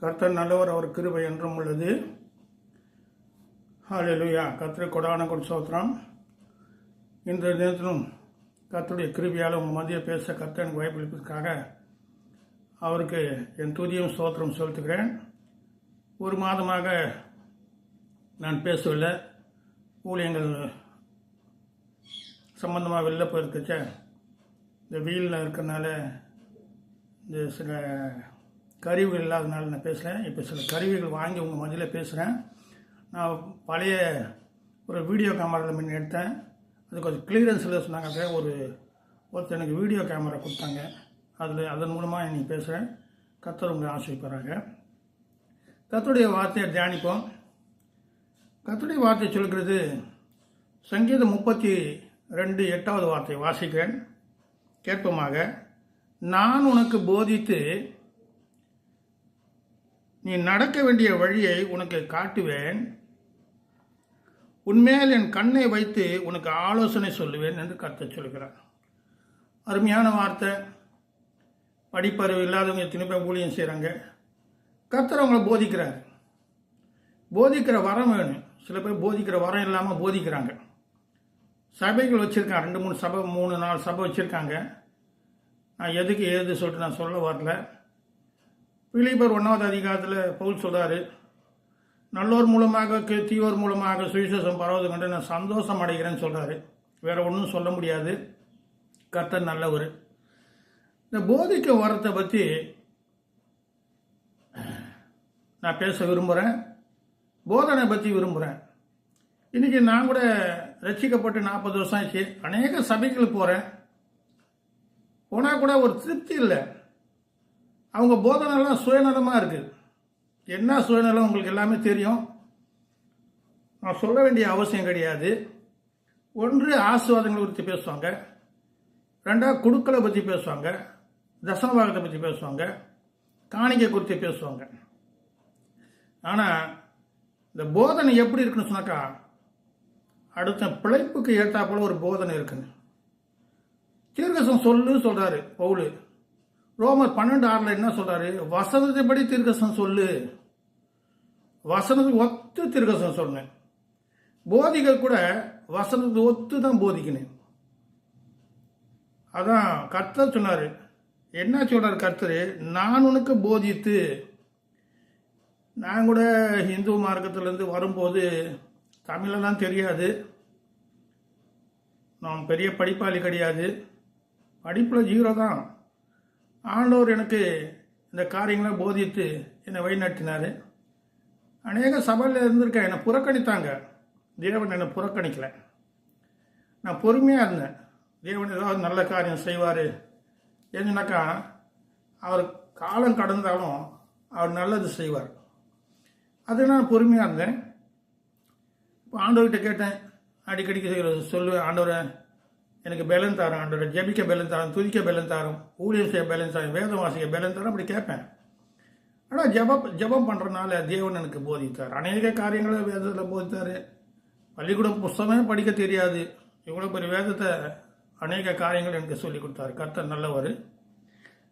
கர்த்தர் நல்லவர், அவர் கிருபை என்றும் உள்ளது. ஹல்லேலூயா. கர்த்தர் கொடான ஸ்தோத்திரம். இன்றைய தினத்திலும் கர்த்தருடைய கிருபையால் உங்கள் மத்திய பேச கர்த்தர் எனக்கு வாய்ப்பளிப்பதற்காக அவருக்கு என் துதியும் ஸ்தோத்திரம் செலுத்துகிறேன். ஒரு மாதமாக நான் பேசவில்லை. ஊழியங்கள் சம்பந்தமாக வெளில போயிருக்கச்ச இந்த வெயிலில் இருக்கிறனால இந்த சில கருவிகள் இல்லாதனால நான் பேசுகிறேன். இப்போ சில கருவிகள் வாங்கி உங்கள் மத்தியில் பேசுகிறேன். நான் பழைய ஒரு வீடியோ கேமராவில் முன்ன எடுத்தேன். அது கொஞ்சம் கிளியரன்ஸ் இல்லை சொன்னாங்க. ஒருத்தர் எனக்கு வீடியோ கேமரா கொடுத்தாங்க. அதன் மூலமாக நீங்கள் பேசுகிறேன். கர்த்தர் உங்களை ஆசீர்வதிப்பாராங்க. கர்த்தருடைய வார்த்தையை தியானிப்போம். கர்த்தருடைய வார்த்தை சொல்கிறது சங்கீதம் 32:8 வார்த்தையை வாசிக்கிறேன். கேட்போமாக. நான் உனக்கு போதித்து நீ நடக்க வேண்டிய வழியை உனக்கு காட்டுவேன், உன்மேல் என் கண்ணை வைத்து உனக்கு ஆலோசனை சொல்லுவேன் என்று கர்த்தர் சொல்கிறார். அருமையான வார்த்தை. படிப்பறிவு இல்லாதவங்க எத்தனை பேர் ஊழியம் செய்கிறாங்க. கர்த்தர் அவங்களை போதிக்கிறார். போதிக்கிற வரம் வேணும். சில பேர் போதிக்கிற வரம் இல்லாமல் போதிக்கிறாங்க. சபைகள் வச்சுருக்காங்க. 2-3 சபை 3-4 சபை வச்சுருக்காங்க. நான் எதுக்கு ஏது சொல்லிட்டு நான் சொல்ல வரல. பிலிப்பியர் 1வது அதிகாரத்தில் பவுல் சொல்கிறாரு, நல்லோர் மூலமாக தீயோர் மூலமாக சுவிசேஷம் பரவது கண்டு நான் சந்தோஷம் அடைகிறேன்னு சொல்கிறாரு. வேற ஒன்றும் சொல்ல முடியாது. கர்த்தர் நல்லவர். இந்த போதிக்க வரத்தை பற்றி நான் பேச விரும்புகிறேன். போதனை பற்றி விரும்புகிறேன். இன்றைக்கி நான் கூட ரட்சிக்கப்பட்டு 40 வருஷம் ஆச்சு. அநேக சபைகள் போகிறேன். போனால் கூட ஒரு திருப்தி இல்லை. அவங்க போதனைலாம் சுயநலமாக இருக்குது. என்ன சுயநலம் உங்களுக்கு எல்லாமே தெரியும். நான் சொல்ல வேண்டிய அவசியம் கிடையாது. ஒன்று ஆசீர்வாதங்களை குறித்து பேசுவாங்க. 2 குடுக்களை பற்றி பேசுவாங்க. தசமபாகத்தை பற்றி பேசுவாங்க. காணிக்கை குறித்து பேசுவாங்க. ஆனால் இந்த போதனை எப்படி இருக்குன்னு சொன்னாக்கா, அடுத்த பிழைப்புக்கு ஏற்றாப்போல ஒரு போதனை இருக்குங்க. தீர்க்கதரிசனம் சொல்லு சொல்கிறாரு பவுல். ரோமர் 12:6 என்ன சொல்றாரு? வசனத்தைப்படி தீர்க்கதரிசனம் சொல்லு. வசனத்துக்கு ஒத்து தீர்க்கதரிசனம் சொன்னேன். போதிகள் கூட வசனத்துக்கு ஒத்து தான் போதிக்கணும். அதான் கர்த்தர் சொன்னாரு. என்ன சொல்றாரு கர்த்தர்? நான் உனக்கு போதித்து. நான் கூட இந்து மார்க்கத்திலேருந்து வரும்போது தமிழெல்லாம் தெரியாது. நான் பெரிய படிப்பாளி கிடையாது. படிப்பில் 0 தான். ஆண்டவர் எனக்கு இந்த காரியங்களை போதித்து என்னை வழிநடத்தினார். அநேக சபையில் இருந்திருக்கேன். என்னை புறக்கணித்தாங்க. தேவன் என்னை புறக்கணிக்கலை. நான் பொறுமையாக இருந்தேன். தேவன் ஏதாவது நல்ல காரியம் செய்வார் ஏன்னாக்கா, அவர் காலம் கடந்தாலும் அவர் நல்லது செய்வார். அது நான் பொறுமையாக இருந்தேன். இப்போ ஆண்டவர்கிட்ட கேட்டேன். அடிக்கடிக்கு சொல்லுவேன், ஆண்டவரை எனக்கு பலன் தரும், ஆண்டவரை ஜெபிக்க பலன் தரும், துதிக்க பலன் தரும், ஊழியம் செய்ய பலன் தரும், வேதம் வாசிக்க பலன் தரும், அப்படி கேட்பேன். ஆனால் ஜெபம் பண்ணுறதுனால தேவன் எனக்கு போதித்தார். அநேக காரியங்களை வேதத்தில் போதித்தார். பள்ளிக்கூடம் புஸ்தகமே படிக்க தெரியாது. இவ்வளோ பெரிய வேதத்தை அநேக காரியங்கள் எனக்கு சொல்லி கொடுத்தாரு. கர்த்தர் நல்லவர்.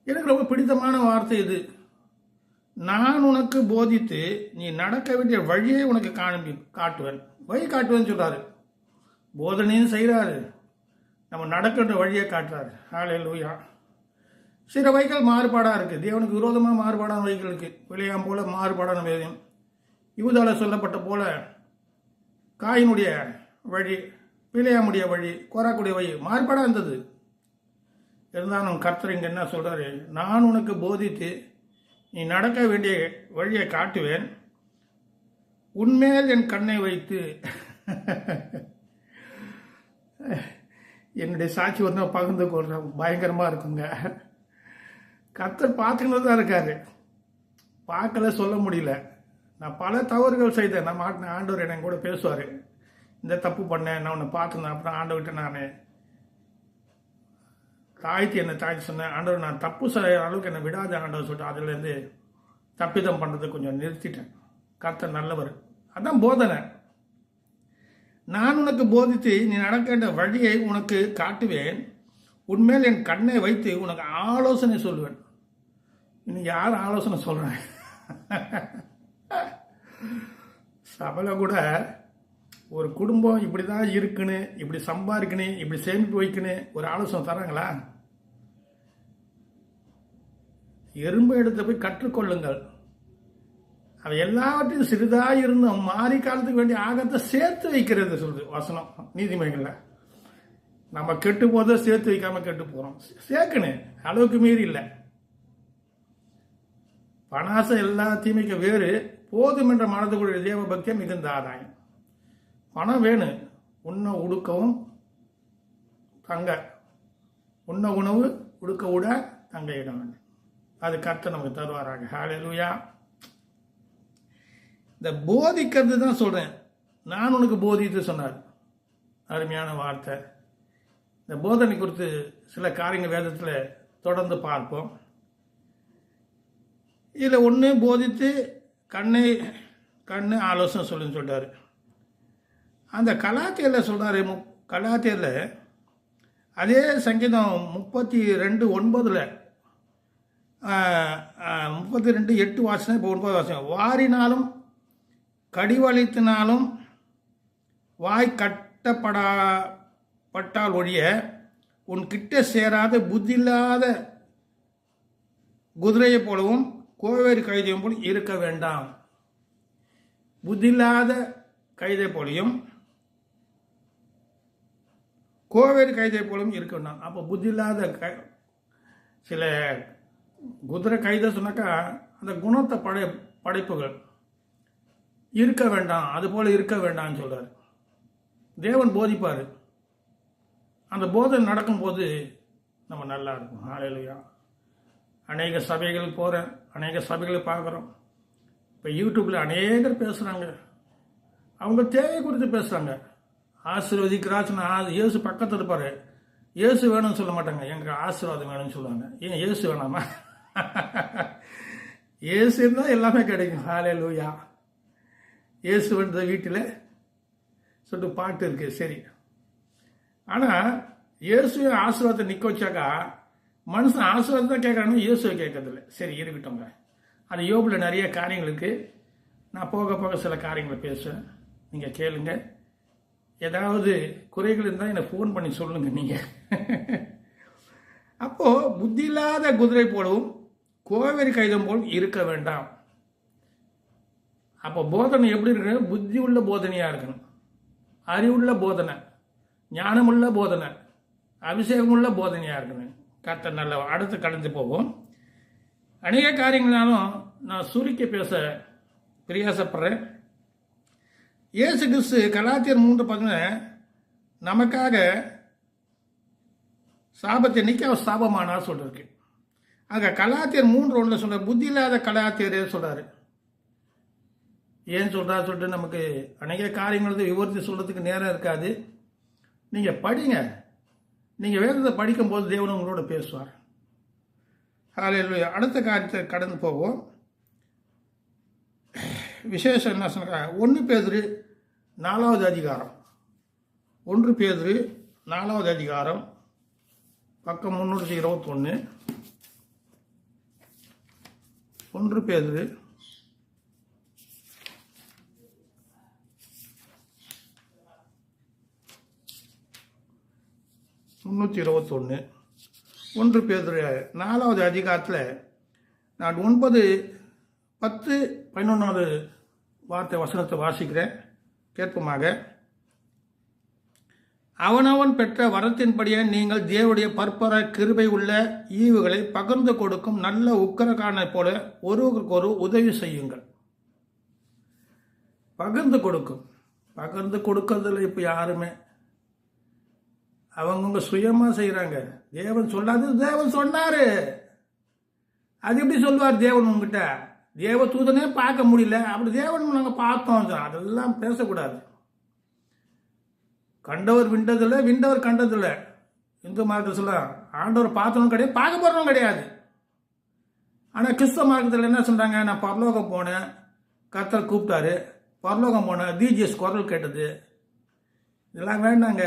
எனக்கு ரொம்ப பிடித்தமான வார்த்தை இது. நான் உனக்கு போதித்து நீ நடக்க வேண்டிய வழியை உனக்கு காட்டுவேன். வழி காட்டுவேன்னு சொல்கிறாரு. போதனையும் செய்கிறாரு. நம்ம நடக்கின்ற வழியை காட்டுறாரு. ஹல்லேலூயா. சில வழிகள் மாறுபாடாக இருக்குது. தேவனுக்கு விரோதமாக மாறுபாடான வழிகள் இருக்குது. விளையாம் போல மாறுபாடான வேதம். யூதால சொல்லப்பட்ட போல காயினுடைய வழி, பிழையாமுடைய வழி, கோராக்குடைய வழி மாறுபாடாக இருந்தது. இருந்தாலும் கர்த்தர் இங்கே என்ன சொல்கிறாரு? நான் உனக்கு போதித்து நீ நடக்க வேண்டிய வழியை காட்டுவேன், உன்மேல் என் கண்ணை வைத்து. என்னுடைய சாட்சி வந்து பகிர்ந்து கொள்கிறேன். பயங்கரமாக இருக்குங்க. கர்த்தர் பார்த்துக்கிட்டு தான் இருக்காரு. பார்க்கல சொல்ல முடியல. நான் பல தவறுகள் செய்தேன். நான் ஆண்டவர் என்னை கூட பேசுவார். இந்த தப்பு பண்ணேன், நான் உன்னை பார்த்துருந்தேன். அப்புறம் ஆண்டவர்கிட்ட நான் தாய்ச்சி சொன்னேன், ஆண்டவர் நான் தப்பு செய்கிற அளவுக்கு என்னை விடாத ஆண்டவர் சொல்லிட்டு அதுலேருந்து தப்பிதம் பண்ணுறதை கொஞ்சம் நிறுத்திட்டேன். கர்த்தர் நல்லவர். அதான் போதனை. நான் உனக்கு போதித்து நீ நடக்கின்ற வழியை உனக்கு காட்டுவேன், உன்மேல் என் கண்ணை வைத்து உனக்கு ஆலோசனை சொல்லுவேன். இன்னும் யார் ஆலோசனை சொல்கிறேன்? சபையில் கூட ஒரு குடும்பம் இப்படி தான் இருக்குன்னு, இப்படி சம்பாதிக்கணும், இப்படி சேமிப்பு வைக்கணும் ஒரு ஆலோசனை தராங்களா? எறும்பு எடுத்து போய் கற்றுக்கொள்ளுங்கள். அவ எல்லாவற்றையும் சிறிதாக இருந்தும் மாறி காலத்துக்கு வேண்டிய ஆகத்தை சேர்த்து வைக்கிறது சொல்லுது வசனம் நீதிமொழிகள்ல. நம்ம கெட்டு போதை சேர்த்து வைக்காம கெட்டு போறோம். சேர்க்கணும், அளவுக்கு மீறி இல்லை. பணாசை எல்லா தீமைக்கு வேறு, போதும் என்ற மனதுக்குரிய தேவ பக்தியம் மிகுந்த ஆதாயம். பணம் வேணும், உண்ண உடுக்கவும் தங்க, உண்ண உணவு உடுக்க உட தங்க இடம் வேண்டும். அது கர்த்தர் நமக்கு தருவாராங்க. ஹல்லேலூயா. இந்த போதிக்கிறது தான் சொல்றேன். நான் உனக்கு போதித்து சொன்னார், அருமையான வார்த்தை. இந்த போதனை குறித்து சில காரியங்கள் வேதத்தில் தொடர்ந்து பார்ப்போம். இதில் ஒன்று போதித்து கண்ணு ஆலோசனை சொல்லுன்னு சொல்றாரு. அந்த கலாத்தியரில் சொல்றாரு, கலாத்தியரில் அதே சங்கீதம் 32:9 32:8 வாசனை, இப்போ 9 வாசனை. வாரினாலும் கடிவளித்தினாலும் வாய் கட்டப்பட்டால் ஒழிய உன் கிட்ட சேராத புத்தியில்லாத குதிரையை போலவும் கோவேறு கைதையும் போல் இருக்க வேண்டாம். புத்தியில்லாத கைதை போலையும் கோவேறு கைதை போலவும் இருக்க வேண்டாம். அப்போ புத்தியில்லாத சில குதிரை கைதை சொன்னாக்கா அந்த குணத்தை படைப்புகள் இருக்க வேண்டாம், அது போல இருக்க வேண்டாம்னு சொல்றாரு. தேவன் போதிப்பாரு, அந்த போதனை நடக்கும்போது நம்ம நல்லா இருக்கும். ஹல்லேலூயா. அநேக சபைகள் போகிறேன், அநேக சபைகளை பார்க்குறோம். இப்போ யூடியூப்ல அநேகர் பேசுகிறாங்க, அவங்க தேவை குறித்து பேசுகிறாங்க. ஆசீர்வதிக்கிறாச்சுன்னா இயேசு பக்கத்தில் இருப்பார், இயேசு வேணும்னு சொல்ல மாட்டாங்க, எங்களுக்கு ஆசீர்வாதம் வேணும்னு சொல்லுவாங்க. ஏன் இயேசு வேணாமா? இயேசு இருந்தால் எல்லாமே கிடைக்கும். ஹல்லேலூயா. இயேசு வந்த வீட்டில் சொல்லிட்டு பாட்டு இருக்கு, சரி. ஆனால் இயேசுவை ஆசீர்வாதத்தை நிற்க வச்சாக்கா மனுஷன் ஆசீர்வாதம் தான் கேட்கறானு, இயேசுவை கேட்கறதில்ல. சரி இருக்கட்டும்ங்க. அது யோபில் நிறைய காரியங்கள் இருக்கு. நான் போக போக சில காரியங்களை பேசுவேன், நீங்கள் கேளுங்க. ஏதாவது குறைகள் இருந்தால் என்னை ஃபோன் பண்ணி சொல்லுங்க நீங்கள். அப்போ புத்தி இல்லாத குதிரை போலவும் கோவேறு கைதம் போல் இருக்க வேண்டாம். அப்போ போதனை எப்படி இருக்கணும்? புத்தி உள்ள போதனையாக இருக்கணும், அறிவுள்ள போதனை, ஞானமுள்ள போதனை, அபிஷேகமுள்ள போதனையாக இருக்கணும். கர்த்தர் நல்ல. அடுத்து கடந்து போவோம். அநேக காரியங்களாலும் நான் சுருக்கி பேச பிரயாசப்படுறேன். இயேசு கிறிஸ்து கலாத்தியர் 3:10 நமக்காக சாபத்தை நீக்கி அவர் சாபமானா சொல்லிருக்கு. அங்கே கலாத்தியர் 3:1 சொல்ற புத்தி இல்லாத கலாத்தியரே சொல்றாரு. ஏன் சொல்றா சொல்லிட்டு நமக்கு அநேக காரியங்கள் விவரித்து சொல்றதுக்கு நேரம் இருக்காது. நீங்க படிங்க, நீங்க வேதத்தை படிக்கும் போது தேவன் உங்களோட பேசுவார். ஹல்லேலூயா. அடுத்த காரியத்தை கடந்து போவோம். விசேஷம் என்ன சொன்னா, 1 பேதுரு 4வது அதிகாரம், 1 பேதுரு 4வது அதிகாரம் பக்கம் 321. 1 பேதுரு 321. 1 பேதுரு 4வது அதிகாரத்தில் நான் 9, 10, 11வது வார்த்தை வசனத்தை வாசிக்கிறேன், கேட்போமாக. அவனவன் பெற்ற வரத்தின்படியே நீங்கள் தேவனுடைய பற்பர கிருபை உள்ள ஈவுகளை பகிர்ந்து கொடுக்கும் நல்ல உக்கிரகாரனை போல ஒருவருக்கொரு உதவி செய்யுங்கள். பகிர்ந்து கொடுக்கறதுல இப்போ யாருமே அவங்கவுங்க சுயமா செய்யறாங்க. தேவன் சொல்லாது, தேவன் சொன்னாரு. அது எப்படி சொல்லுவார் தேவன் உங்ககிட்ட? தேவ தூதனே பார்க்க முடியல, அப்படி தேவன் நாங்க பார்த்தோம். அதெல்லாம் பேசக்கூடாது. கண்டவர் விண்டதில்லை, விண்டவர் கண்டதில்லை. இந்து மார்க்கத்தில் சொல்ல ஆண்டவர் பார்த்தவங்க கிடையாது, பார்க்க போறவங்க கிடையாது. ஆனா கிறிஸ்தவ மார்க்கத்தில் என்ன சொல்றாங்க? நான் பரலோகம் போனேன், கர்த்தர் கூப்பிட்டாரு, பரலோகம் போனேன், டிஜிஎஸ் குரல் கேட்டது. இதெல்லாம் வேண்டாங்க.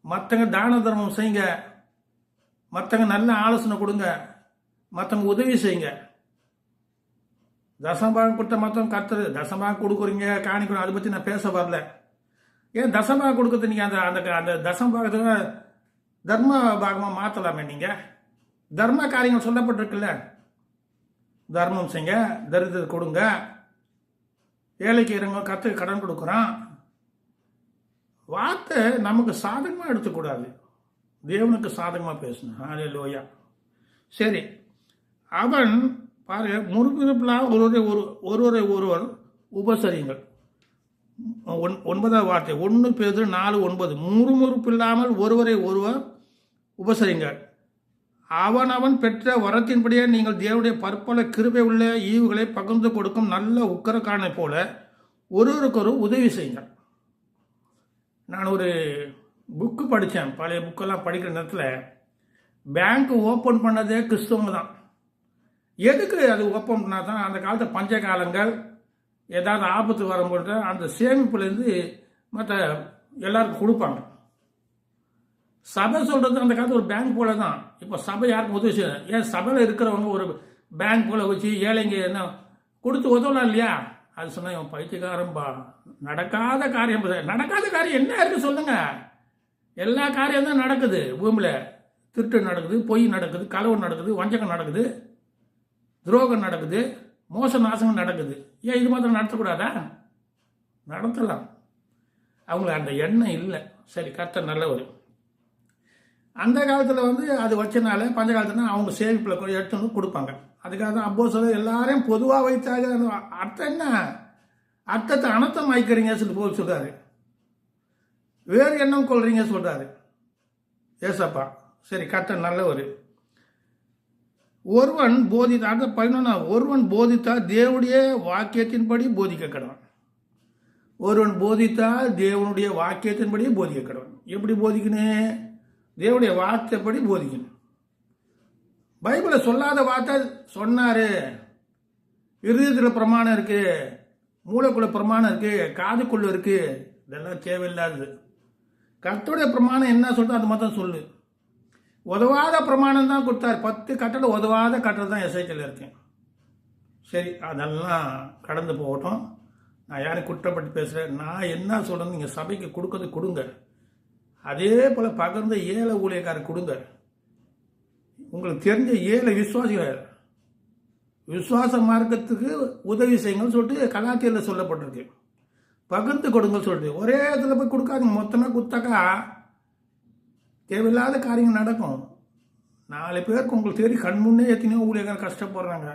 மற்றவங்க தான தர்மம் செய்யுங்க, மற்றவங்க நல்ல ஆலோசனை கொடுங்க, மற்றவங்க உதவி செய்யுங்க. தசமபாகம் கொடுத்த மொத்தம் கர்த்தர். தசமபாகம் கொடுக்குறீங்க, காணிக்கணும், அதை பற்றி நான் பேச வரல. ஏன் தசமபாகம் கொடுக்குறது நீங்கள் அந்த அந்த அந்த தசமபாகத்தை தர்ம பாகமாக மாற்றலாமே நீங்கள்? தர்ம காரியங்கள் சொல்லப்பட்டிருக்குல்ல, தர்மம் செய்யுங்க, தரித்திரத்தை கொடுங்க, ஏழைக்கு இறங்க, கர்த்தருக்கு கடன் கொடுக்குறான். வார்த்தை நமக்கு சாதகமாக எடுத்துக்கூடாது, தேவனுக்கு சாதகமாக பேசணும். ஹல்லேலூயா. சரி, அவன் பாருங்க, முறுமுறுப்பில்லாம ஒருவர் உபசரியுங்கள். 9வது வார்த்தை 1 பேதுரு 4:9. முறுமுறுப்பில்லாமல் ஒருவரை ஒருவர் உபசரிங்கள். அவன் பெற்ற வரத்தின்படியே நீங்கள் தேவனுடைய பற்பல கிருபை உள்ள ஈவுகளை பகிர்ந்து கொடுக்கும் நல்ல உக்கரக்காரனை போல ஒருவருக்கொரு உதவி செய்யுங்கள். நான் ஒரு புக்கு படித்தேன், பழைய புக்கெல்லாம் படிக்கிற நேரத்தில் பேங்க் ஓப்பன் பண்ணதே கிறிஸ்தவங்க தான். எதுக்கு அது ஓப்பன் பண்ணால் தான் அந்த காலத்து பஞ்ச காலங்கள் ஏதாவது ஆபத்து வரும்போது அந்த சேமிப்புலேருந்து மற்ற எல்லாருக்கும் கொடுப்பாங்க. சபை சொல்கிறது அந்த காலத்தில் ஒரு பேங்க் போல தான். இப்போ சபை யாருக்கும் உதவி செய்யும்? ஏன் சபையில் இருக்கிறவங்க ஒரு பேங்க் போல வச்சு ஏழைங்க என்ன கொடுத்து உதவலாம் இல்லையா? அது சொன்னால் இவன் பைத்தியக்காரன்பா. நடக்காத காரியம் என்ன இருக்குது சொல்லுங்க? எல்லா காரியம் தான் நடக்குது பூமியில். திருட்டு நடக்குது, பொய் நடக்குது, களவு நடக்குது, வஞ்சகம் நடக்குது, துரோகம் நடக்குது, மோச நாசங்கள் நடக்குது. ஏன் இது மாத்திரம் நடத்தக்கூடாதா? நடத்தலாம். அவங்களுக்கு அந்த எண்ணம் இல்லை. சரி, கர்த்தர் நல்லவர். அந்த காலத்தில் அது வச்சனால பஞ்ச காலத்துல அவங்க சேமிப்பில் எடுத்து வந்து கொடுப்பாங்க. அதுக்காக தான் அப்போஸ்தலர் எல்லாரையும் பொதுவாக வைத்தாங்க. அர்த்தம் என்ன? அர்த்தத்தை அனர்த்தம் ஆயிக்கிறீங்க போல் சொல்றாரு. வேறு எண்ணம் கொள்றீங்க சொல்றாரு ஏசப்பா. சரி, கர்த்தர் நல்லவர். ஒருவன் போதித்தால் தேவனுடைய வாக்கியத்தின்படி போதிக்க கடவன். ஒருவன் போதித்தால் தேவனுடைய வாக்கியத்தின்படி போதிக்க கடவன். எப்படி போதிக்கணும்? தேவனுடைய வார்த்தைப்படி போதிக்கணும். பைபிளை சொல்லாத வார்த்தை சொன்னாரு. இருதயத்தில் பிரமாணம் இருக்கு, மூளைக்குள்ள பிரமாணம் இருக்கு, காதுக்குள்ள இருக்கு. இதெல்லாம் தேவையில்லாதது. கர்த்தருடைய பிரமாணம் என்ன சொல்லிட்டு அது மட்டும் சொல்லு. உதவாத பிரமாணம் தான் கொடுத்தாரு. 10 கட்டளை உதவாத கட்டளை தான் எஸ்ஐக்கில் இருக்கேன். சரி, அதெல்லாம் கடந்து போகட்டும். நான் யாரும் குற்றப்பட்டு பேசுகிறேன். நான் என்ன சொல்கிறேன், நீங்கள் சபைக்கு கொடுக்கறது கொடுங்க. அதே போல் பகிர்ந்த ஏழை ஊழியக்காரர் கொடுங்க. உங்களுக்கு தெரிஞ்ச ஏழை விசுவாசிகள் விசுவாச மார்க்கத்துக்கு உதவி செய்யுங்கன்னு சொல்லிட்டு கலாத்தியில் சொல்லப்பட்டிருக்கு. பகிர்ந்து கொடுங்கன்னு சொல்லிட்டு ஒரே இதில் போய் கொடுக்காதீங்க. மொத்தமாக கொடுத்தாக்கா தேவையில்லாத காரியங்கள் நடக்கும். 4 பேருக்கு உங்களுக்கு தெரியும், கண் முன்னே எத்தனையோ ஊழியர்கள் கஷ்டப்படுறாங்க.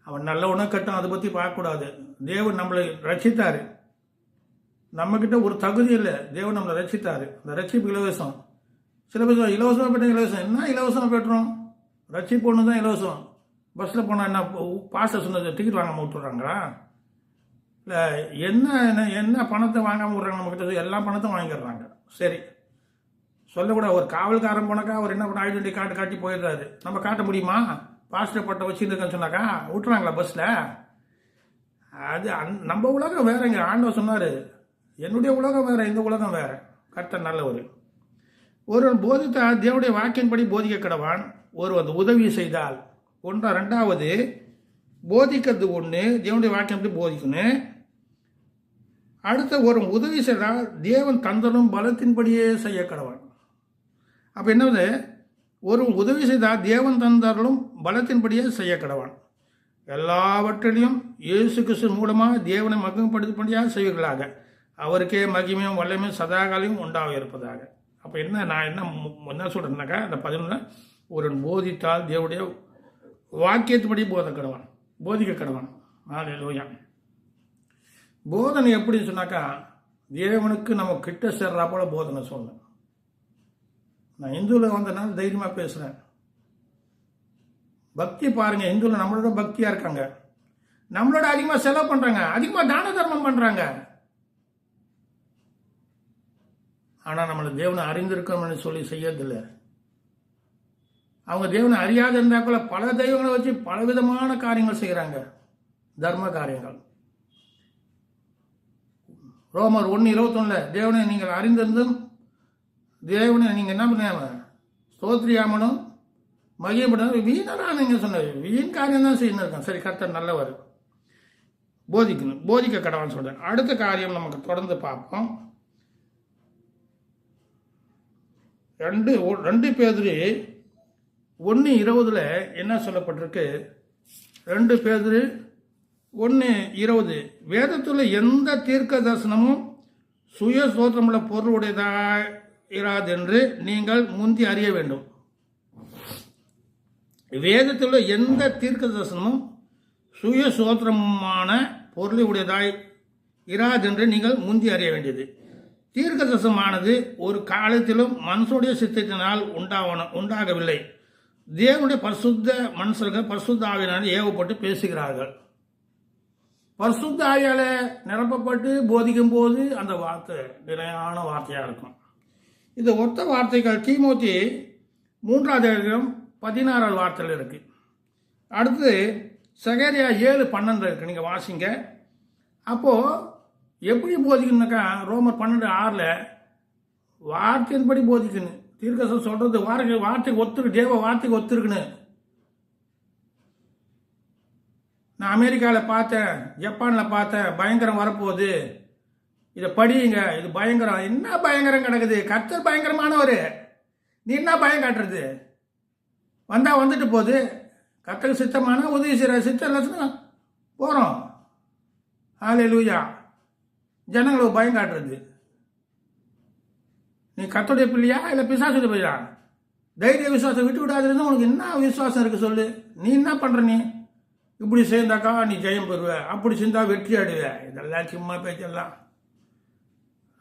அவன் நல்ல உணவு கட்டும், அதை பற்றி பார்க்கக்கூடாது. தேவன் நம்மளை ரட்சித்தாரு. நம்மக்கிட்ட ஒரு தகுதி இல்லை, தேவன் நம்மளை ரட்சித்தாரு. அந்த ரட்சிப்பு இலவசம். சில பேர் இலவசமாக பெற்ற இலவசம் என்ன இலவசமாக பெற்றோம்? ரட்சிப்பு ஒன்று தான் இலவசம். பஸ்ஸில் போனால் என்ன பாச சொன்னது டிக்கெட் வாங்காமல் விட்டுறாங்களா? இல்லை என்ன பணத்தை வாங்காமல் விட்றாங்க நம்மக்கிட்ட? எல்லா பணத்தையும் வாங்கிடுறாங்க. சரி, சொல்லக்கூட ஒரு காவல்காரன் போனாக்கா அவர் என்ன பண்ண ஐடென்டி கார்டு காட்டி போயிடுறாரு. நம்ம காட்ட முடியுமா? பாஸ்டர் பட்டை வச்சுருக்கேன்னு சொன்னாக்கா விட்டுறாங்களா பஸ்ஸில்? அது நம்ம உலகம் வேறங்க. ஆண்டவர் சொன்னார், என்னுடைய உலகம் வேற, இந்த உலகம் வேற. கர்த்தர் நல்லவர். ஒருவன் போதித்தால் தேவனுடைய வாக்கின்படி போதிக்க கடவான். ஒருவன் உதவி செய்தால் 2வது போதிக்கிறது 1, தேவனுடைய வாக்கியப்படி போதிக்கணும். அடுத்த ஒரு உதவி செய்தால் தேவன் தந்தனும் பலத்தின்படியே செய்ய கடவான். அப்போ என்னது? ஒரு உதவி செய்தால் தேவன் தந்தர்களும் பலத்தின்படியே செய்ய கடவான். எல்லாவற்றிலையும் இயேசு கிறிஸ்து மூலமாக தேவனை மகிமைப்படுத்தும்படியாக செய்வீர்களாக. அவருக்கே மகிமையும் வல்லமையும் சதாகாலையும் உண்டாக இருப்பதாக. அப்போ நான் என்ன சொல்கிறேன்னாக்கா, அந்த 11 ஒரு போதித்தால் தேவனுடைய வாக்கியத்துப்படி போதிக்க கடவான். ஹல்லேலூயா. போதனை எப்படின்னு சொன்னாக்கா, தேவனுக்கு நம்ம கிட்ட சேர்றா போல போதனை சொன்னேன். நான் இந்துவில் வந்தனால தைரியமாக பேசுகிறேன். பக்தி பாருங்க, இந்துவில் நம்மளோட பக்தியாக இருக்காங்க. நம்மளோட அதிகமாக செலவு பண்ணுறாங்க, அதிகமாக தான தர்மம் பண்ணுறாங்க. ஆனால் நம்மளை தேவனை அறிந்திருக்கணும்னு சொல்லி செய்யறதில்லை. அவங்க தேவனை அறியாத இருந்தாக்குள்ள பல தெய்வங்களை வச்சு பலவிதமான காரியங்கள் செய்கிறாங்க, தர்ம காரியங்கள். ரோமர் 1:21 தேவனை நீங்கள் அறிந்திருந்தும் தேவனை நீங்கள் என்ன பண்ணாம ஸ்தோத்திரியாமலும் மகிமைப்பட வீணரா நீங்கள் சொன்னது வீண் காரியம் தான் செய்யணும் இருக்கேன். சரி, கர்த்தர் நல்லவர், போதிக்கணும், போதிக்க கடவுள்னு சொல்கிறேன். அடுத்த காரியம் நமக்கு தொடர்ந்து பார்ப்போம். 2 பேதுரு 1:20 என்ன சொல்லப்பட்டிருக்கு? 2 பேதுரு 1:20 வேதத்தில் எந்த தீர்க்க தரிசனமும் சுய சோத்திரமுள்ள பொருளுடையதாயிராது என்று நீங்கள் முந்தி அறிய வேண்டும். வேதத்தில் எந்த தீர்க்க தரிசனமும் சுய சோத்திரமான பொருளுடையதாய் இராது என்று நீங்கள் முந்தி அறிய வேண்டியது. தீர்க்க தரிசனமானது ஒரு காலத்திலும் மனுஷனுடைய சித்தத்தினால் உண்டாகவில்லை. தேவனுடைய பரிசுத்த மனுஷர்கள் பரிசுத்த ஆவியினால் ஏவப்பட்டு பேசுகிறார்கள். பரிசுத்த ஆவியால நிரப்பப்பட்டு போதிக்கும் போது அந்த வார்த்தை நிலையான வார்த்தையாக இருக்கும். இது ஒத்த வார்த்தைகள் தீமோத்தி 3:16 வார்த்தையில் இருக்கு. அடுத்து சகரியா 7:12 இருக்கு, நீங்கள் வாசிங்க. அப்போது எப்படி போதிக்கணுனாக்கா ரோமர் 12:6 வார்த்தையின்படி போதிக்கணும். தீர்க்கதரிசனம் சொல்றது வார்த்தைக்கு ஒத்துருக்கு, தேவ வார்த்தைக்கு ஒத்துருக்குன்னு. நான் அமெரிக்காவில் பார்த்தேன், ஜப்பானில் பார்த்தேன், பயங்கரம் வரப்போகுது, இதை படியுங்க, இது பயங்கரம். என்ன பயங்கரம் கிடக்குது? கர்த்தர் பயங்கரமானவர், நீ என்ன பயம் காட்டுறது? வந்தா வந்துட்டு போகுது. கர்த்தருக்கு சித்தமான உதவி செய்கிற சித்தம் போகிறோம். ஹல்லேலூயா. ஜனங்களுக்கு பயம் காட்டுறது. நீ கர்த்தருடைய பிள்ளையா இல்லை பிசாசுடைய பிள்ளையா? தைரிய விசுவாசம் விட்டு விடாது. உனக்கு என்ன விசுவாசம் இருக்கு சொல்லு? நீ என்ன பண்ற? நீ இப்படி சேர்ந்தாக்கா நீ ஜெயம் பெறுவ, அப்படி செஞ்சா வெற்றி அடைவ. இதெல்லாம் சும்மா பேச்செல்லாம்.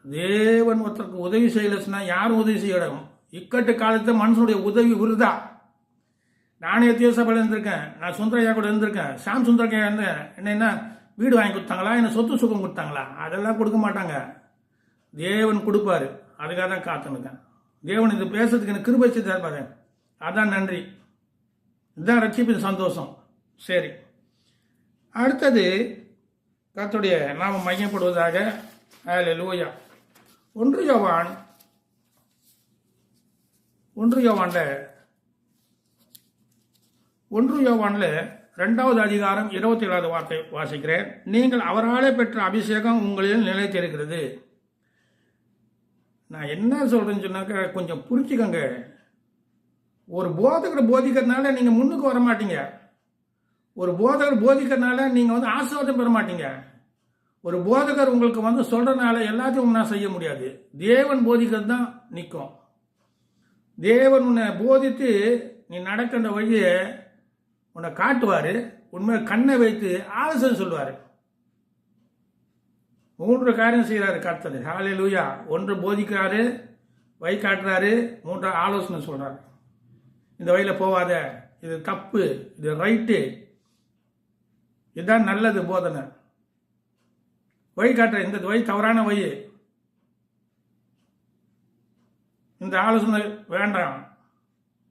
தேவன் ஒருத்தருக்கு உதவி செய்யலன்னா யாரும் உதவி செய்யணும். இக்கட்டு காலத்து மனுஷனுடைய உதவி விருதா. நானே எத்தியோ சபையில் இருந்திருக்கேன், நான் சுந்தரையா கூட இருந்திருக்கேன், சாம் சுந்தரையா இருந்தேன். என்ன வீடு வாங்கி கொடுத்தாங்களா, என்ன சொத்து சுகம் கொடுத்தாங்களா? அதெல்லாம் கொடுக்க மாட்டாங்க. தேவன் கொடுப்பாரு. அதுக்காக தான் காத்துனுக்கேன். தேவன் இது பேசுறதுக்கு எனக்கு கிருபை செய்து தருப்பாரு. அதான் நன்றி. இதுதான் ரட்சிப்பின் சந்தோஷம். சரி, அடுத்தது கர்த்தருடைய நாம மையப்படுவதாக. ஹல்லேலூயா. 1 யோவான்ல 2வது அதிகாரம் 27வது வார்த்தை வாசிக்கிறேன். நீங்கள் அவராலே பெற்ற அபிஷேகம் உங்களில் நிலைத்திருக்கிறது. நான் என்ன சொல்றேன்னு சொன்னாக்க கொஞ்சம் புரிச்சுக்கோங்க. ஒரு போதகர் போதிக்கிறதுனால நீங்க முன்னுக்கு வர மாட்டீங்க. ஒரு போதகர் போதிக்கிறதுனால நீங்க ஆசீர்வாதம் பெற மாட்டீங்க. ஒரு போதகர் உங்களுக்கு சொல்றதுனால எல்லாத்தையும் நான் செய்ய முடியாது. தேவன் போதிக்கிறது தான் நிற்கும். தேவன் உன்னை போதித்து நீ நடக்கின்ற வழியை உன்னை காட்டுவாரு. உண்மையை கண்ணை வைத்து ஆலோசனை சொல்லுவாரு. 3 காரியம் செய்யறாரு கர்த்தர். ஹல்லேலூயா. 1 போதிக்கிறாரு, வழி காட்டுறாரு, 3 ஆலோசனை சொல்றாரு. இந்த வழியில போவாத, இது தப்பு, இது ரைட்டு, இதுதான் நல்லது போதனை. வழி காட்டுற, இந்த வழி தவறான வழி, இந்த ஆலோசனை வேண்டாம்,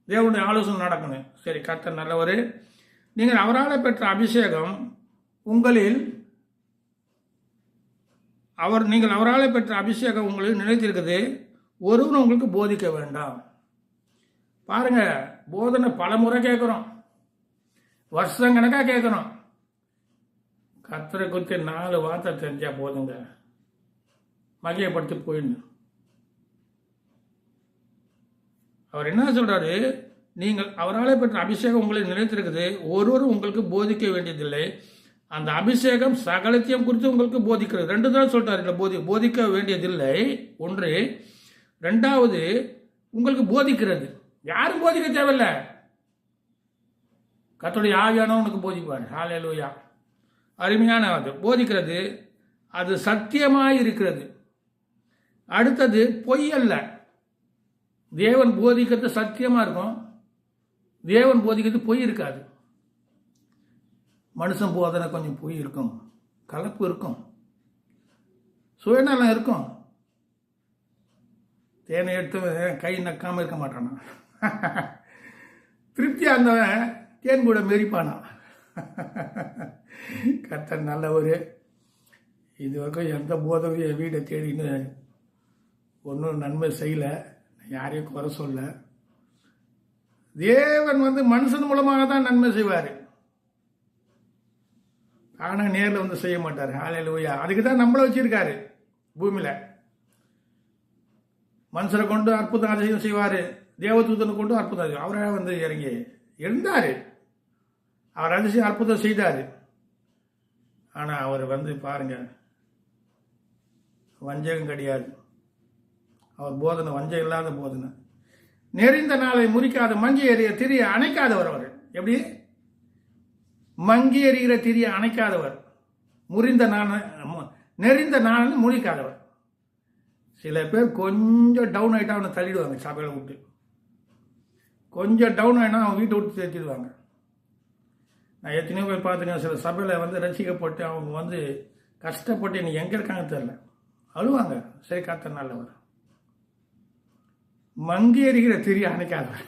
தேவனுடைய ஆலோசனை நடக்கணும். சரி, கர்த்தர் நல்லவர். நீங்கள் அவரால் பெற்ற அபிஷேகம் உங்களில் நீங்கள் அவரால் பெற்ற அபிஷேகம் உங்களில் நிலைத்திருக்குது. ஒருவரும் உங்களுக்கு போதிக்க வேண்டாம். பாருங்க, போதனை பல முறை கேட்கிறோம், வருஷம் கணக்கா கேட்கிறோம். கர்த்தரை குறித்து 4 வார்த்தை தெரிஞ்சா போதுங்க, மகிமைப்படுத்தி போயிடணும். அவர் என்ன சொல்றாரு? நீங்கள் அவரால் பெற்ற அபிஷேகம் உங்களில் நிலைத்திருக்குது. ஒருவரும் உங்களுக்கு போதிக்க வேண்டியதில்லை. அந்த அபிஷேகம் சகலத்தையும் குறித்து உங்களுக்கு போதிக்கிறது. 2 தான் சொல்றாரு. போதிக்க வேண்டியதில்லை 1. 2வது உங்களுக்கு போதிக்கிறது. யாரும் போதிக்க தேவையில்லை. கர்த்தருடைய ஆவியானவனுக்கு போதிப்பார். ஹல்லேலூயா. அருமையான போதிக்கிறது. அது சத்தியமாய் இருக்கிறது. அடுத்தது பொய் அல்ல. தேவன் போதிக்கிறது சத்தியமா இருக்கும். தேவன் போதிக்கிறது பொய் இருக்காது. மனுஷன் போதனை கொஞ்சம் பொய் இருக்கும், கலப்பு இருக்கும், சுயநலம் இருக்கும். தேனை எடுத்து கை நக்காம இருக்க மாட்டானா? திருப்தியா இருந்தவன் தேன் கூட மெரிப்பானா? கர்த்தர் நல்லவர். இது வரைக்கும் எந்த போதனையும் என் வீட்டை தேடின்னு ஒன்றும் நன்மை செய்யலை. யாரையும் குறை சொல்ல. தேவன் வந்து மனுஷன் மூலமாக தான் நன்மை செய்வார். ஆனால் நேரில் வந்து செய்ய மாட்டார். ஹல்லேலூயா. அதுக்கு தான் நம்மளை வச்சிருக்காரு பூமியில். மனுஷரை கொண்டு அற்புதம் அதிசயம் செய்வார், தேவதூதனை கொண்டு அற்புதம். அவரே வந்து இறங்கி இருந்தார், அவர் அதிசயம் அற்புதம் செய்தார். ஆனால் அவர் வந்து பாருங்க, வஞ்சகம் கிடையாது. அவர் போதனை வஞ்சம் இல்லாத போதனை. நெறிந்த நாளை முறிக்காத மங்கி எறிய திரிய அணைக்காதவர். அவர் எப்படி? மங்கி எறிகிற திரிய அணைக்காதவர், நெறிந்த நாள் முறிக்காதவர். சில பேர் கொஞ்சம் டவுன் ஆகிட்டா அவனை தள்ளிடுவாங்க, சபையில் விட்டு. கொஞ்சம் டவுன் ஆகினா அவன் வீட்டை விட்டு தேத்திடுவாங்க. நான் எத்தனையோ பேர் பார்த்துக்கேன், சில சபையில் வந்து ரசிக்கப்பட்டு அவங்க வந்து கஷ்டப்பட்டு இன்னைக்கு எங்கே இருக்காங்க தெரியல, அழுவாங்க. சரி, கர்த்தர் நல்லவர். மங்கி எறிகிற திரிய அணைக்காதவர்.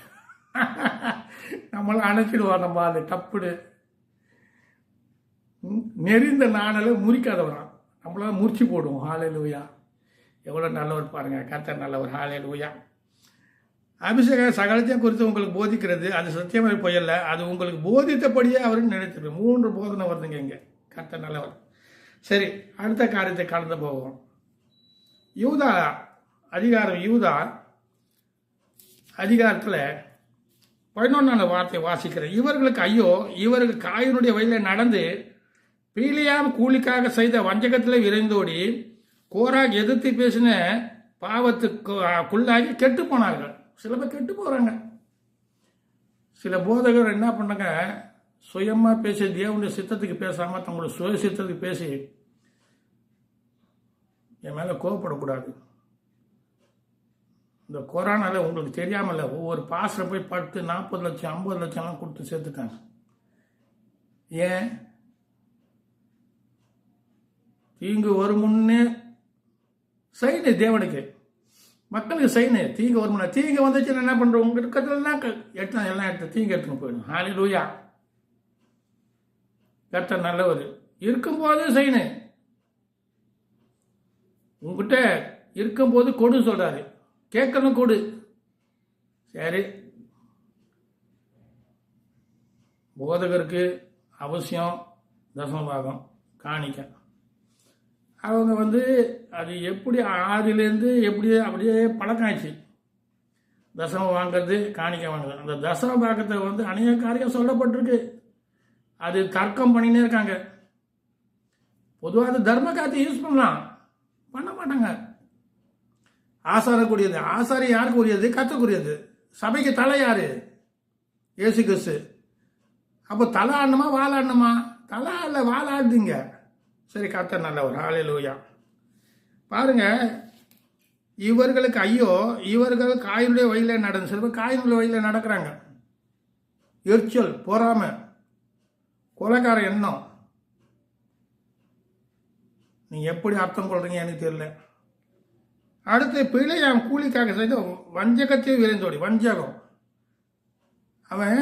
நம்மளாம் அணைச்சிடுவார். நம்ம அது தப்புடு. நெறிந்த நாணலை முறிக்காதவரா, நம்மளால முறிச்சு போடுவோம். ஹல்லேலூயா. எவ்வளோ நல்லவர் பாருங்க, கர்த்தர் நல்லவர். ஹல்லேலூயா. அபிஷேக சகலத்தையும் குறித்து உங்களுக்கு போதிக்கிறது அது சத்தியமாக பொய்யல்ல, அது உங்களுக்கு போதித்தபடியே அவருக்கு நினைச்சிருக்கு. 3 போதனை வருதுங்க இங்கே. கர்த்தர் நல்லவர். சரி, அடுத்த காரியத்தை கடந்து போவோம். யூதா அதிகாரம், யூதா அதிகாரத்தில் 11 வார்த்தை வாசிக்கிறேன். இவர்களுக்கு ஐயோ, இவர்கள் காயினுடைய வழியில் நடந்து பீலியாம் கூலிக்காக செய்த வஞ்சகத்தில் விரைந்தோடி கோராக் எதிர்த்து பேசின பாவத்துக்குள்ளாகி கெட்டு போனார்கள். சில பேர் கெட்டு போகிறாங்க. சில போதகர் என்ன பண்ணாங்க, சுயமாக பேசி தேவனுடைய சித்தத்துக்கு பேசாமல் தங்களோட சுய சித்தத்துக்கு பேசி என் மேலே கோவப்படக்கூடாது. இந்த கொரோனாவில் உங்களுக்கு தெரியாமல ஒவ்வொரு பாஸ்டர் போய் படுத்து 40 லட்சம் 50 லட்சம்லாம் கொடுத்து சேர்த்துட்டாங்க. ஏன்? தீங்கு வரும் முன்னே செய்யணு, தேவனுக்கு மக்களுக்கு செய்யணு. தீங்கு வரும் முன்னே, தீங்கு வந்துச்சுன்னா என்ன பண்ணுறோம்? உங்க இருக்கிறதுலாம் எல்லாம் எடுத்து தீங்கு எடுத்துன்னு போயிடும். ஹல்லேலூயா. கர்த்தர் நல்லவர். இருக்கும்போது செய்யணும். உங்ககிட்ட இருக்கும்போது கொடு சொல்றாரு, கேட்கணும் கொடு. சரி, போதகருக்கு அவசியம் தசமபாகம் காணிக்க. அவங்க வந்து அது எப்படி ஆதிலேருந்து எப்படி அப்படியே பழக்கம் ஆச்சு, தசமம் வாங்கிறது, காணிக்க வாங்குறது. அந்த தசம பாகத்தை வந்து அநேக காரியம் சொல்லப்பட்டிருக்கு. அது தர்க்கம் பண்ணினே இருக்காங்க. பொதுவாக அது தர்ம காரியத்தை யூஸ் பண்ணலாம், பண்ண மாட்டாங்க. ஆசாரக்கூடியது. ஆசாரி யாருக்கு உரியது? கர்த்தருக்குரியது. சபைக்கு தலை யாரு? இயேசு கிறிஸ்து. அப்போ தலை ஆடணுமா வாழ ஆடணுமா? தலை ஆடல, வாழ ஆடுதுங்க. சரி, கர்த்தர் நல்லவர். ஹல்லேலூயா. பாருங்க, இவர்களுக்கு ஐயோ, இவர்கள் காயினுடைய வழியில் நடந்து. சில பேர் காயினுடைய வழியில் நடக்கிறாங்க. எரிச்சல், பொறாமை, கொலைக்கார எண்ணம். நீ எப்படி அர்த்தம் கொள்றீங்க எனக்கு தெரியல. அடுத்து பிழையாம் கூலிக்காக செய்த வஞ்சகத்தையும் விரைந்தோடி. வஞ்சகம். அவன்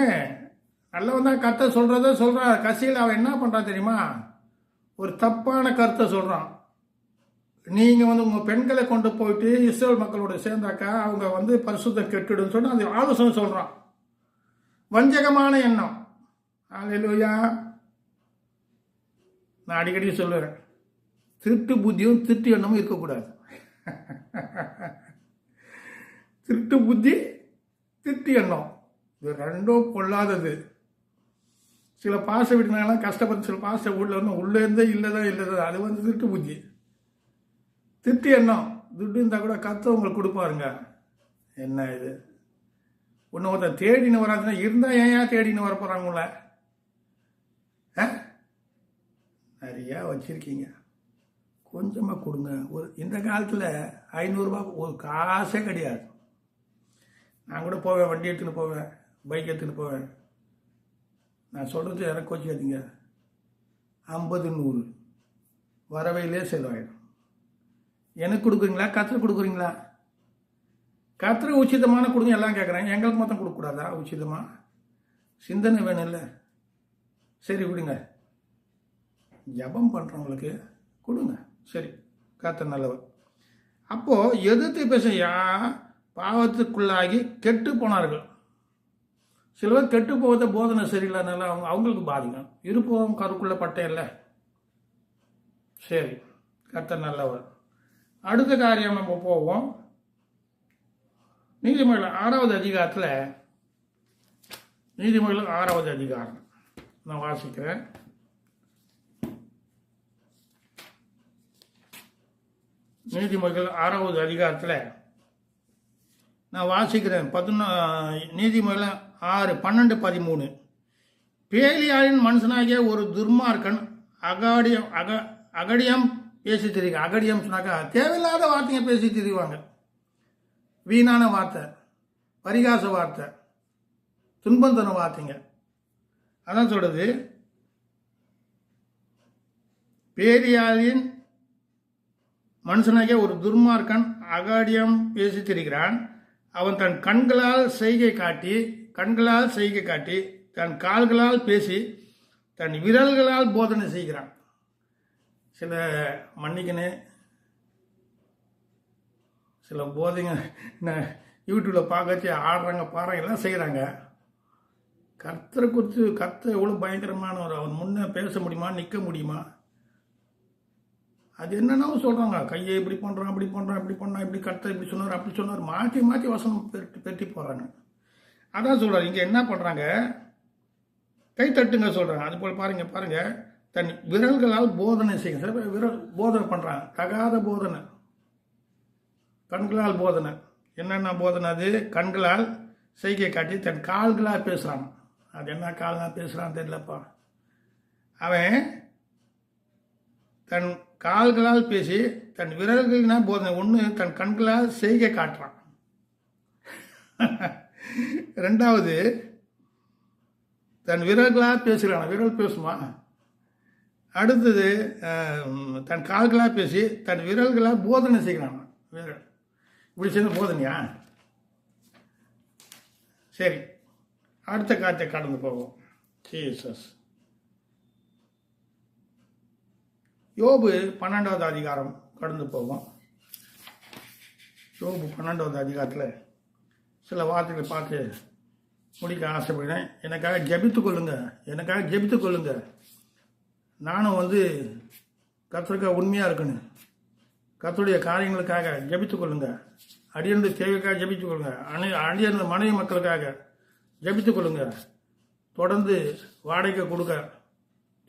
நல்லவன் தான், கருத்தை சொல்றத சொல்றான். கசியில் அவன் என்ன பண்றான் தெரியுமா? ஒரு தப்பான கருத்தை சொல்றான். நீங்க வந்து உங்க பெண்களை கொண்டு போயிட்டு இஸ்ரேல் மக்களோட சேர்ந்தாக்கா அவங்க வந்து பரிசுத்தம் கெட்டுடும் சொல்லி அந்த ஆலோசனை சொல்றான். வஞ்சகமான எண்ணம். ஹல்லேலூயா. நான் அடிக்கடி சொல்லுறேன், திருட்டு புத்தியும் திருட்டு எண்ணமும் இருக்கக்கூடாது. திருட்டு புத்தி, திருட்டு எண்ணம், இது ரெண்டும் கொள்ளாதது. சில பாச வீட்டுனாலாம் கஷ்டப்பட்டு சில பாச வீட்டில் வந்து உள்ளே இருந்தே இல்லைதான். அது வந்து திருட்டு புத்தி, திருட்டு எண்ணம். துட்டு இருந்தால் கூட கத்த உங்களுக்கு கொடுப்பாருங்க. என்ன இது? ஒன்று ஒருத்தன் தேடின்னு வராதுன்னா இருந்தால் ஏன் தேடின்னு வர போகிறாங்கள? நிறையா வச்சிருக்கீங்க, கொஞ்சமாக கொடுங்க. இந்த காலத்தில் 500 ரூபா ஒரு காசே கிடையாது. நான் கூட போவேன், வண்டி எடுத்துன்னு போவேன், பைக் எடுத்துன்னு போவேன். நான் சொல்கிறது எனக்கு வச்சுக்காதீங்க. 50 100 வரவையிலே செலவாயிடும். எனக்கு கொடுக்குறீங்களா? கத்திர கொடுக்குறீங்களா? கத்திர உச்சிதமான கொடுங்க எல்லாம் கேட்குறேன். எங்களுக்கு மொத்தம் கொடுக்கக்கூடாதா? உச்சிதமாக சிந்தனை வேணும் இல்லை? சரி விடுங்க, ஜபம் பண்ணுறவங்களுக்கு கொடுங்க. சரி, கர்த்தர் நல்லவர். அப்போது எதிர்த்து பேச பாவத்துக்குள்ளாகி கெட்டு போனார்கள். சில பேர் கெட்டு போகிறத போதனை சரியில்லைனால அவங்களுக்கு பாதிக்கும். இருப்போம் கருக்குள்ள பட்டையில்ல. சரி, கர்த்தர் நல்லவர். அடுத்த காரியம் நம்ம போவோம். நீதிமொழிகள் 6வது அதிகாரத்தில், நீதிமொழிகள் 6வது அதிகாரம் நான் வாசிக்கிறேன். நீதிமொழிகள் 6வது அதிகாரத்தில் நான் வாசிக்கிறேன். நீதிமொழிகள் 6:12-13. பேலியாளின் மனுஷனாகிய ஒரு துர்மார்க்கன் அகடியம் பேசி திரிங்க. அகடியம் சொன்னாக்கா தேவையில்லாத வார்த்தைங்க பேசி திரிவாங்க. வீணான வார்த்தை, பரிகாச வார்த்தை, துன்பம் தரும் வார்த்தைங்க. அதான் சொல்றது, பேலியாளின் மனுஷனாகிய ஒரு துர்மார்க்கன் அகாடியம் பேசி திரிகிறான். அவன் தன் கண்களால் செய்கை காட்டி தன் கால்களால் பேசி தன் விரல்களால் போதனை செய்கிறான். சில மன்னிக்கனே, சில போதைங்க யூடியூப்பில் பார்க்கச்சு ஆடுறாங்க, பாடுறாங்க, எல்லாம் செய்கிறாங்க. கர்த்தரை குறித்து கர்த்தர் எவ்வளோ பயங்கரமானவர், அவர் முன்னே பேச முடியுமா, நிற்க முடியுமா? அது என்னென்னா சொல்கிறாங்க, கையை இப்படி பண்ணுறான், அப்படி பண்ணுறான், இப்படி பண்ணான், இப்படி கர்த்தர் இப்படி சொன்னார், அப்படி சொன்னார், மாற்றி மாற்றி வசனம் பெட்டி போடுறாங்க. அதான் சொல்கிறார், இங்கே என்ன பண்ணுறாங்க, கை தட்டுங்க சொல்கிறாங்க. அது போல் பாருங்கள், தன் விரல்களால் போதனை செய்யுங்க. சில பேர் விரல் போதனை பண்ணுறாங்க, தகாத போதனை. கண்களால் போதனை, என்னென்ன போதனை? அது கண்களால் செய்கை காட்டி தன் கால்களால் பேசுகிறான். அது என்ன கால்களால் பேசுகிறான்னு தெரியலப்பா. அவன் தன் கால்களால் பேசி தன் விரல்கள்னா போதனை. ஒன்று, தன் கண்களால் செய்கை காட்டுறான். ரெண்டாவது, தன் விரல்களால் பேசுகிறான். விரல் பேசுமா? அடுத்தது, தன் கால்களால் பேசி தன் விரல்களால் போதனை செய்கிறான். விரல் இப்படி செய்த போதனையா? சரி, அடுத்த காரியத்தை கடந்து போவோம். ஜீசஸ். யோபு 12வது அதிகாரம் கடந்து போவோம். யோபு 12வது அதிகாரத்தில் சில வார்த்தைகளை பார்த்து முடிக்க ஆசைப்படுகிறேன். எனக்காக ஜெபித்து கொள்ளுங்க. நானும் கர்த்தருக்காக உண்மையாக இருக்கணும். கர்த்தருடைய காரியங்களுக்காக ஜெபித்து கொள்ளுங்க. அடியிருந்த தேவைக்காக ஜெபித்து கொள்ளுங்க. அடியிருந்த மனைவி மக்களுக்காக ஜெபித்து கொள்ளுங்க. தொடர்ந்து வாடகை கொடுக்க,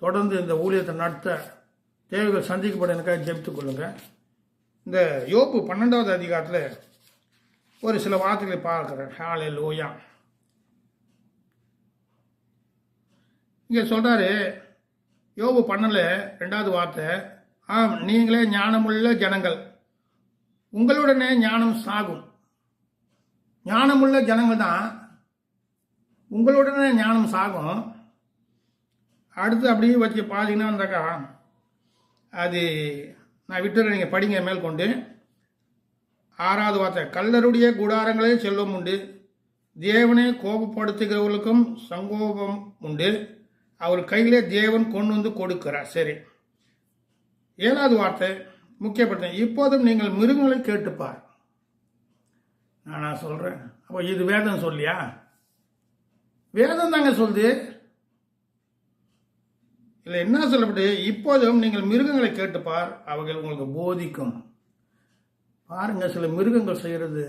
தொடர்ந்து இந்த ஊழியத்தை நடத்த, தேவைகள் சந்திக்கப்பட எனக்காக ஜெபித்துக் கொள்ளுங்க. இந்த யோபு 12வது அதிகாரத்தில் ஒரு சில வார்த்தைகளை பார்க்கிறேன். ஹல்லேலூயா. இங்கே சொல்றாரு, யோபு 12:2வது வார்த்தை, நீங்களே ஞானமுள்ள ஜனங்கள், உங்களுடனே ஞானம் சாகும். ஞானமுள்ள ஜனங்கள் தான், உங்களுடனே ஞானம் சாகும். அடுத்து அப்படியே வச்சு பார்த்தீங்கன்னா இருந்தாக்கா, அது நான் விட்டுறேன், நீங்கள் படிங்க மேற்கொண்டு. 6வது வார்த்தை, கள்ளருடைய கூடாரங்களே செல்வம் உண்டு, தேவனை கோபப்படுத்துகிறவர்களுக்கும் சங்கோபம் உண்டு, அவர் கையிலே தேவன் கொண்டு வந்து கொடுக்கிறார். சரி, 7வது வார்த்தை முக்கியப்படுத்த, இப்போதும் நீங்கள் மிருகங்களை கேட்டுப்பார். நான் சொல்கிறேன், அப்போ இது வேதம் சொல்லியா? வேதம் தாங்க சொல்லுது. இல்லை என்ன சொல்லப்பட்டு, இப்போதும் நீங்கள் மிருகங்களை கேட்டுப்பார், அவைகள் உங்களுக்கு போதிக்கும். பாருங்க, சில மிருகங்கள் செய்கிறது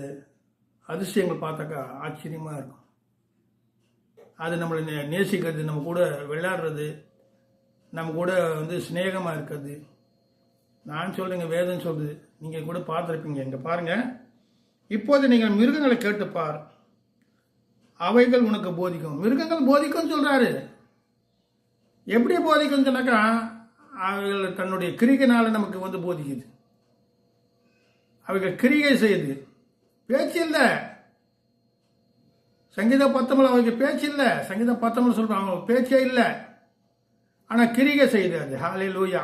அதிசயங்கள் பார்த்தாக்கா ஆச்சரியமாக இருக்கும். அது நம்மளை நேசிக்கிறது, நம்ம கூட விளையாடுறது, நம்ம கூட சிநேகமாக இருக்கிறது. நான் சொல்லுங்க, வேதம் சொல்லுது, நீங்கள் கூட பார்த்துருப்பீங்க. இங்கே பாருங்க, இப்போது நீங்கள் மிருகங்களை கேட்டுப்பார், அவைகள் உனக்கு போதிக்கும். மிருகங்கள் போதிக்கும் சொல்றாரு. எப்படி போதிக்கும் சொன்னாக்கா, அவைகள் தன்னுடைய கிரிகைனால நமக்கு போதிக்குது. அவைகள் கிரிகை செய்யுது, பேச்சு இல்லை. சங்கீதம் 19 அவைகள் பேச்சு இல்லை. சங்கீதம் 19 சொல்றாங்க, அவங்க பேச்சே இல்லை, ஆனால் கிரிகை செய்யுது. அது ஹல்லேலூயா.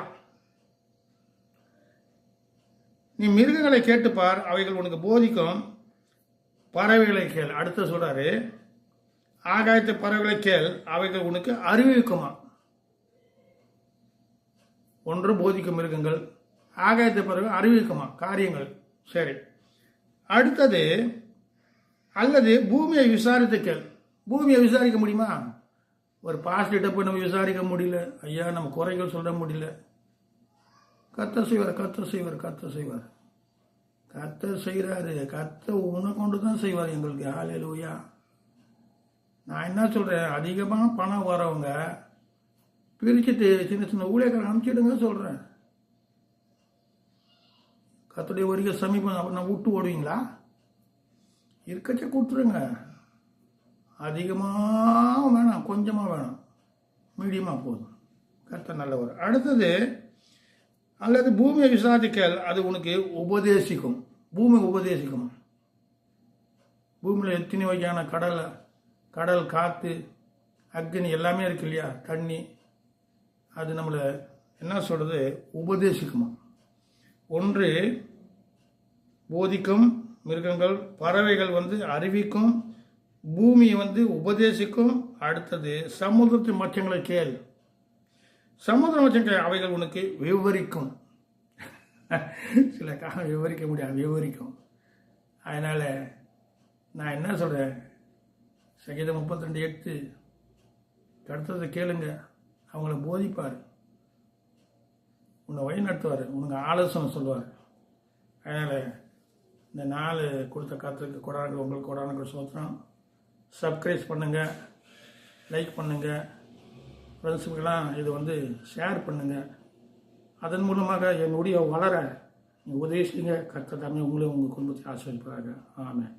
நீ மிருகங்களை கேட்டுப்பார், அவைகள் உனக்கு போதிக்கும். பறவைகளை கேள். அடுத்த சொல்றாரு, ஆகாயத்து பறவைகளை கேள், அவைகள் உனக்கு அறிவிக்குமா. ஒன்று போதிக்கும் மிருகங்கள், ஆகாயத்து பறவை அறிவிக்குமா காரியங்கள். சரி, அடுத்தது, அல்லது பூமியை விசாரித்து கேள். பூமியை விசாரிக்க முடியுமா? ஒரு பாஸ்டர்கிட்ட போய் நம்ம விசாரிக்க முடியல, ஐயா நம்ம குறைகள் சொல்ல முடியல. கர்த்தர் செய்வார், கர்த்தர் செய்வார், கர்த்தர் செய்வார். கர்த்தர் செய்கிறாரு. கர்த்தர் உன்னை கொண்டு தான் செய்வார் எங்களுக்கு. ஹல்லேலூயா. நான் என்ன சொல்கிறேன், அதிகமாக பணம் வரவங்க பிரிச்சுட்டு சின்ன சின்ன ஊழியக்காரங்க அனுப்பிச்சிடுங்க சொல்கிறேன். கர்த்தருடைய வருகை சமீபம். அப்போ நான் விட்டு ஓடுவீங்களா? இருக்கச்ச கொடுத்துருங்க. அதிகமாக வேணாம், கொஞ்சமாக வேணாம், மீடியமாக போதும். கர்த்தர் நல்லவர். அடுத்தது, அல்லது பூமியை விசாரிக்கல், அது உனக்கு உபதேசிக்கும். பூமி உபதேசிக்கும். பூமியில் எத்தனை வகையான கடல், காற்று, அக்னி எல்லாமே இருக்கு இல்லையா, தண்ணி. அது நம்மளை என்ன சொல்கிறது, உபதேசிக்குமா. ஒன்று போதிக்கும், மிருகங்கள் பறவைகள் அறிவிக்கும், பூமியை உபதேசிக்கும். அடுத்தது சமுதிரத்து மச்சங்களை கேள். சமுதிர மச்சங்கள் அவைகள் உனக்கு விவரிக்கும். சில காலம் விவரிக்க முடியாது, விவரிக்கும். அதனால் நான் என்ன சொல்கிறேன், சங்கீதம் 32:8 அடுத்தது கேளுங்க. அவங்கள போதிப்பார், உன்னை வழி நடத்துவார், உனக்கு ஆலோசனை சொல்லுவார். அதனால் இந்த 4 கொடுத்த காத்துக்கு கொடானங்கள், உங்களுக்கு கொடானங்கள் சோத்திரம். சப்ஸ்கிரைப் பண்ணுங்கள், லைக் பண்ணுங்கள், ஃப்ரெண்ட்ஸுக்கெல்லாம் இது ஷேர் பண்ணுங்கள். அதன் மூலமாக என்னுடைய வளர உதவி செய்யுங்க. கர்த்தர் தாமே உங்களை உங்கள் குடும்பத்தை ஆசீர்வதிப்பார்கள். ஆமென்.